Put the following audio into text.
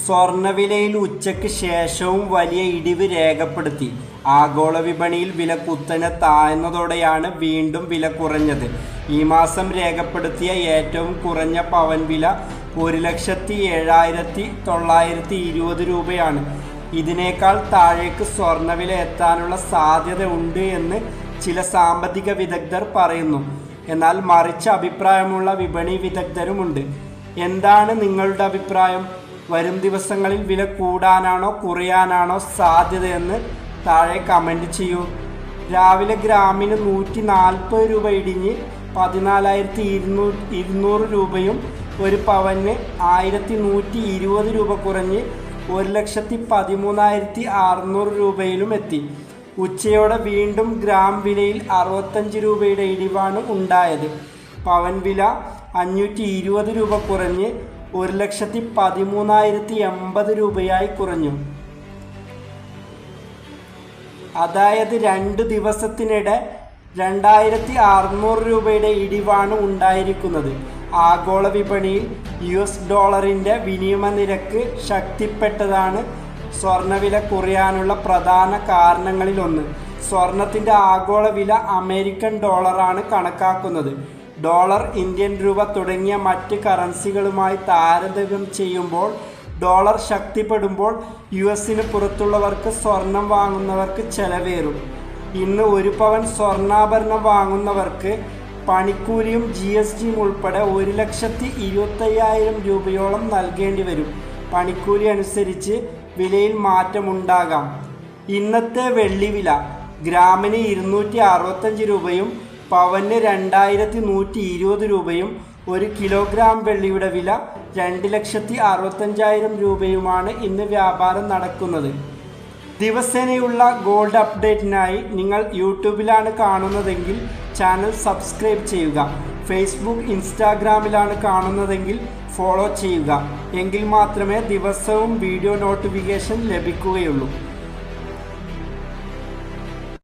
സ്വർണ്ണവിലയിൽ ഉച്ചയ്ക്ക് ശേഷവും വലിയ ഇടിവ് രേഖപ്പെടുത്തി. ആഗോള വിപണിയിൽ വില കുത്തനെ താഴ്ന്നതോടെയാണ് വീണ്ടും വില കുറഞ്ഞത്. ഈ മാസം രേഖപ്പെടുത്തിയ ഏറ്റവും കുറഞ്ഞ പവൻ വില 1,07,920 രൂപയാണ്. ഇതിനേക്കാൾ താഴേക്ക് സ്വർണ്ണവില എത്താനുള്ള സാധ്യത ഉണ്ട് എന്ന് ചില സാമ്പത്തിക വിദഗ്ധർ പറയുന്നു. എന്നാൽ മറിച്ച് അഭിപ്രായമുള്ള വിപണി വിദഗ്ധരുമുണ്ട്. എന്താണ് നിങ്ങളുടെ അഭിപ്രായം? വരും ദിവസങ്ങളിൽ വില കൂടാനാണോ കുറയാനാണോ സാധ്യതയെന്ന് താഴെ കമൻറ്റ് ചെയ്യൂ. രാവിലെ ഗ്രാമിന് 140 രൂപ ഇടിഞ്ഞ് 14,200 രൂപയും ഒരു പവന് 1,120 രൂപ കുറഞ്ഞ് 1,13,600 രൂപയിലും എത്തി. ഉച്ചയോടെ വീണ്ടും ഗ്രാം വിലയിൽ 65 രൂപയുടെ ഇടിവാണ് ഉണ്ടായത്. പവൻ വില 520 രൂപ കുറഞ്ഞ് 1,13,080 രൂപയായി കുറഞ്ഞു. അതായത് 2 ദിവസത്തിനിടെ 2,600 രൂപയുടെ ഇടിവാണ് ഉണ്ടായിരിക്കുന്നത്. ആഗോള വിപണിയിൽ US ഡോളറിൻ്റെ വിനിമയ നിരക്ക് ശക്തിപ്പെട്ടതാണ് സ്വർണ്ണവില കുറയാനുള്ള പ്രധാന കാരണങ്ങളിലൊന്ന്. സ്വർണത്തിൻ്റെ ആഗോള വില അമേരിക്കൻ ഡോളറാണ് കണക്കാക്കുന്നത്. ഡോളർ, ഇന്ത്യൻ രൂപ തുടങ്ങിയ മറ്റ് കറൻസികളുമായി താരതമ്യം ചെയ്യുമ്പോൾ ഡോളർ ശക്തിപ്പെടുമ്പോൾ US-ന് പുറത്തുള്ളവർക്ക് സ്വർണം വാങ്ങുന്നവർക്ക് ചെലവേറും. ഇന്ന് ഒരു പവൻ സ്വർണ്ണാഭരണം വാങ്ങുന്നവർക്ക് പണിക്കൂലിയും GSTയും ഉൾപ്പെടെ 1,25,000 രൂപയോളം നൽകേണ്ടി വരും. പണിക്കൂലി അനുസരിച്ച് വിലയിൽ മാറ്റമുണ്ടാകാം. ഇന്നത്തെ വെള്ളി വില ഗ്രാമിന് 265 രൂപയും പവന് 2,120 രൂപയും ഒരു കിലോഗ്രാം വെള്ളിയുടെ വില 2,65,000 രൂപയുമാണ് ഇന്ന് വ്യാപാരം നടക്കുന്നത്. ദിവസേനയുള്ള ഗോൾഡ് അപ്ഡേറ്റിനായി നിങ്ങൾ യൂട്യൂബിലാണ് കാണുന്നതെങ്കിൽ ചാനൽ സബ്സ്ക്രൈബ് ചെയ്യുക. ഫേസ്ബുക്ക്, ഇൻസ്റ്റാഗ്രാമിലാണ് കാണുന്നതെങ്കിൽ ഫോളോ ചെയ്യുക. എങ്കിൽ മാത്രമേ ദിവസവും വീഡിയോ നോട്ടിഫിക്കേഷൻ ലഭിക്കുകയുള്ളൂ.